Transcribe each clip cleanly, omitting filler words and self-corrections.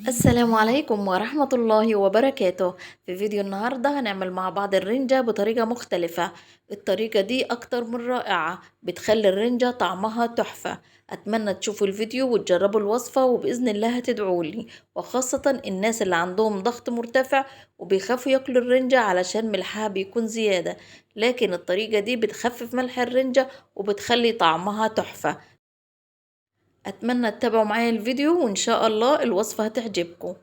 السلام عليكم ورحمة الله وبركاته. في فيديو النهاردة هنعمل مع بعض الرنجة بطريقة مختلفة. الطريقة دي أكتر من رائعة، بتخلي الرنجة طعمها تحفة. أتمنى تشوفوا الفيديو وتجربوا الوصفة، وبإذن الله هتدعولي، وخاصة الناس اللي عندهم ضغط مرتفع وبيخافوا ياكلوا الرنجة علشان ملحها بيكون زيادة. لكن الطريقة دي بتخفف ملح الرنجة وبتخلي طعمها تحفة. اتمنى تتابعوا معايا الفيديو وان شاء الله الوصفة هتعجبكم.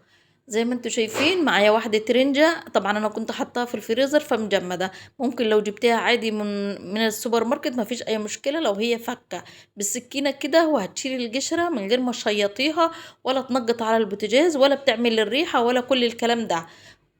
زي ما انتوا شايفين معايا واحدة رنجة، طبعا انا كنت حطاها في الفريزر فمجمدة. ممكن لو جبتيها عادي من السوبر ماركت مفيش اي مشكلة لو هي فكة بالسكينة كده، وهتشيلي القشرة من غير ما تشيطيها ولا تنقط على البوتاجاز ولا بتعمل الريحة ولا كل الكلام ده.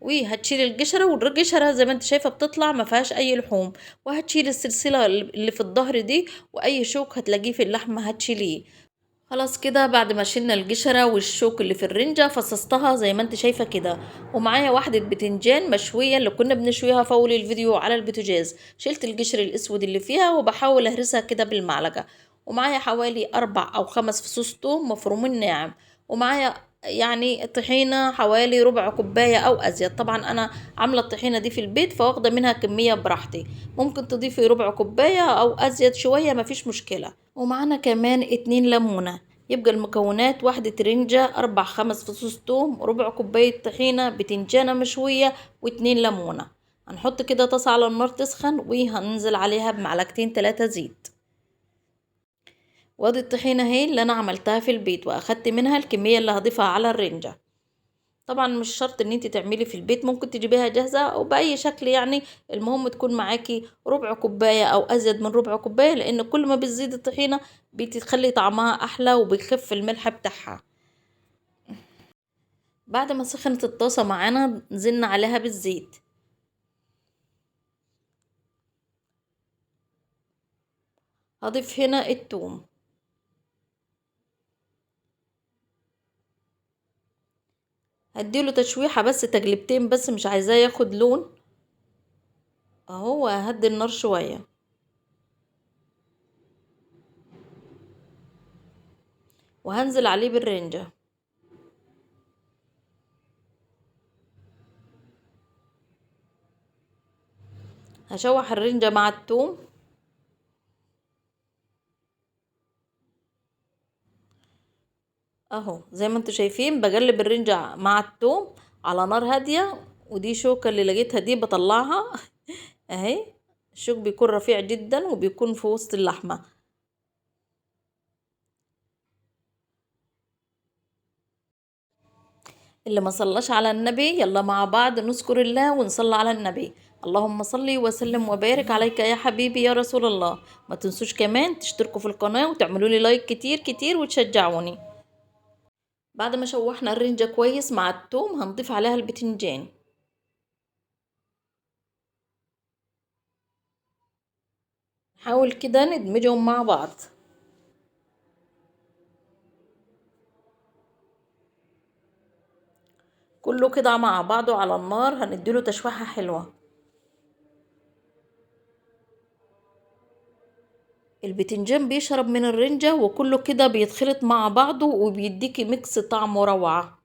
وهتشيلي القشرة، والقشرة زي ما انت شايفة بتطلع ما فيهاش اي لحوم. وهتشيلي السلسلة اللي في الظهر دي، واي شوك هتلاقيه في اللحمة هتشيليه. خلاص كده بعد ما شلنا القشرة والشوك اللي في الرنجة فصصتها زي ما انت شايفة كده. ومعايا واحدة بتنجان مشوية اللي كنا بنشويها في اول الفيديو على البوتاجاز. شلت القشر الاسود اللي فيها وبحاول اهرسها كده بالمعلقة. ومعايا حوالي 4 أو 5 فصوص توم مفرومين ناعم. ومعايا يعني طحينة حوالي ربع كوباية أو أزيد. طبعا أنا عاملة الطحينة دي في البيت فواخدة منها كمية براحتي. ممكن تضيفي ربع كوباية أو أزيد شوية مفيش مشكلة. ومعانا كمان 2 ليمونة. يبقى المكونات: واحدة رنجة، 4 5 فصوص توم، ربع كوباية طحينة، بتنجانة مشوية، و2 ليمونة. هنحط كده طاسة على النار تسخن وهننزل عليها بمعلقتين 3 زيت. وادي الطحينة اهي اللي انا عملتها في البيت، واخدت منها الكمية اللي هضيفها على الرنجة. طبعا مش شرط ان انت تعملي في البيت، ممكن تجيبيها جاهزة او باي شكل يعني. المهم تكون معاكي ربع كوباية او ازيد من ربع كوباية، لان كل ما بتزيد الطحينة بتخلي طعمها احلى وبيخف الملح بتاعها. بعد ما سخنت الطاسة معانا نزلنا عليها بالزيت. هضيف هنا التوم. هديله تشويحة بس تجلبتين بس، مش عايزاه ياخد لون. اهو ههدي النار شوية. وهنزل عليه بالرنجة. هشوح الرنجة مع التوم. اهو زي ما انتوا شايفين بقلب الرنجة مع التوم على نار هادية. ودي شوكة اللي لقيتها دي بطلعها اهي. الشوك بيكون رفيع جدا وبيكون في وسط اللحمة. اللي ما صلاش على النبي يلا مع بعض نذكر الله ونصلي على النبي. اللهم صل وسلم وبارك عليك يا حبيبي يا رسول الله. ما تنسوش كمان تشتركوا في القناة وتعملوا لي لايك كتير كتير وتشجعوني. بعد ما شوحنا الرنجة كويس مع التوم هنضيف عليها البتنجان. نحاول كده ندمجهم مع بعض. كله كده مع بعضه على النار هنديله تشويحة حلوة. البتنجان بيشرب من الرنجة وكله كده بيتخلط مع بعضه وبيديكي ميكس طعمه روعة.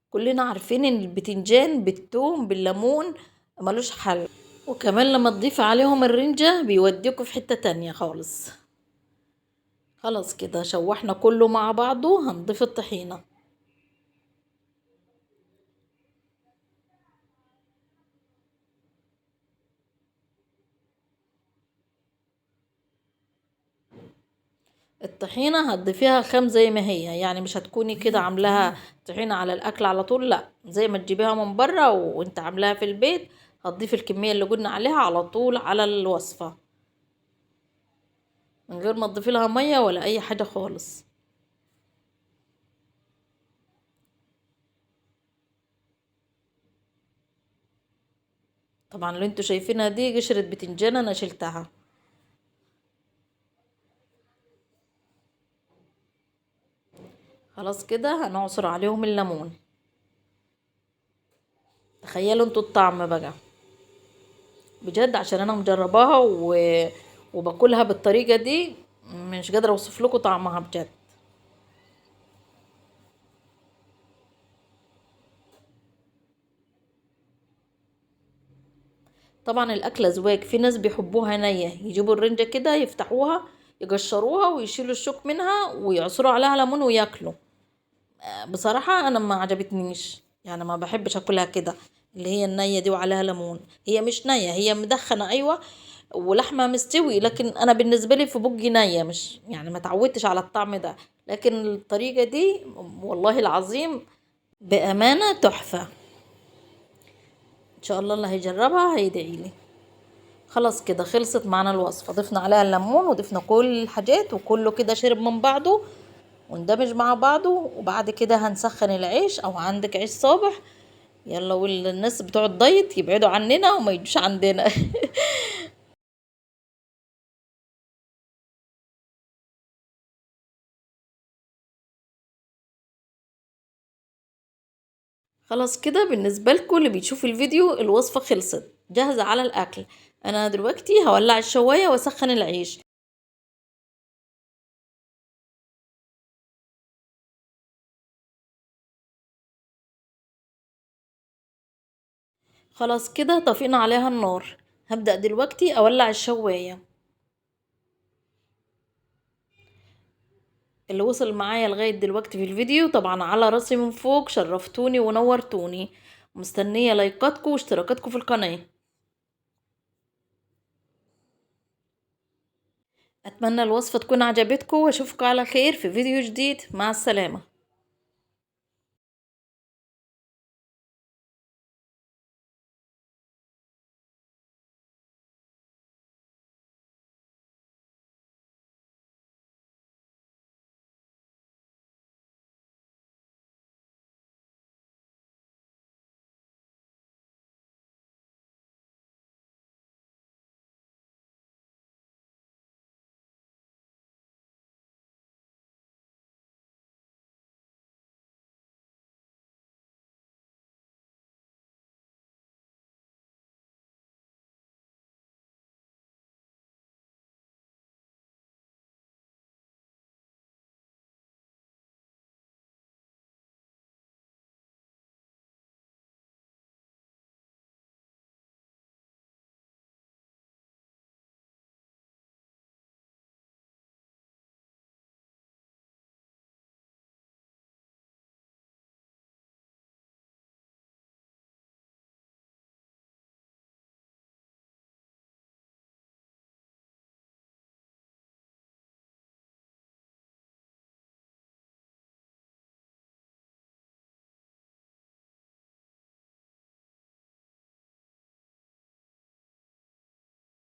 كلنا عارفين ان البتنجان بالثوم بالليمون ملوش حل. وكمان لما تضيف عليهم الرنجة بيوديكوا في حتة تانية خالص. خلاص كده شوحنا كله مع بعضه هنضيف الطحينة. الطحينة هتضيفيها خام زي ما هي، يعني مش هتكوني كده عاملاها طحينة على الأكل على طول، لا زي ما تجيبيها من بره وانت عاملاها في البيت. هتضيفي الكمية اللي قلنا عليها على طول على الوصفة، من غير ما تضيفي لها مية ولا أي حاجة خالص. طبعا اللي انتوا شايفينها دي قشرة بتنجان انا شلتها. خلاص كده هنعصر عليهم الليمون. تخيلوا انتوا الطعم بقى، بجد عشان انا مجرباها وباكلها بالطريقة دي، مش قادرة اوصف لكم طعمها بجد. طبعا الاكلة زواج، في ناس بيحبوها نية، يجيبوا الرنجة كده يفتحوها يقشروها ويشيلوا الشوك منها ويعصروا عليها ليمون وياكلوا. بصراحة انا ما عجبتنيش، يعني ما بحبش اكلها كده، اللي هي النية دي وعليها ليمون. هي مش نية، هي مدخنة ايوه، ولحمة مستوي، لكن انا بالنسبة لي في بقي نية، مش يعني ما تعودتش على الطعم ده. لكن الطريقة دي والله العظيم بأمانة تحفة. ان شاء الله اللي هيجربها هيدعيلي. خلاص كده خلصت معانا الوصفة، ضفنا عليها الليمون وضفنا كل الحاجات وكله كده شرب من بعضه واندمج مع بعضه. وبعد كده هنسخن العيش، او عندك عيش صابح يلا، والناس بتوع الدايت يبعدوا عننا وما يجوش عندنا. خلاص كده بالنسبة لكم اللي بيشوف الفيديو الوصفة خلصت جاهزة على الأكل. أنا دلوقتي هولع الشواية وأسخن العيش. خلاص كده طفينا عليها النار، هبدأ دلوقتي أولع الشواية. اللي وصل معايا لغاية دلوقتي في الفيديو طبعا على راسي من فوق، شرفتوني ونورتوني. مستنية لايكاتكم واشتراكاتكم في القناة. أتمنى الوصفة تكون عجبتكم، وأشوفكم على خير في فيديو جديد. مع السلامة.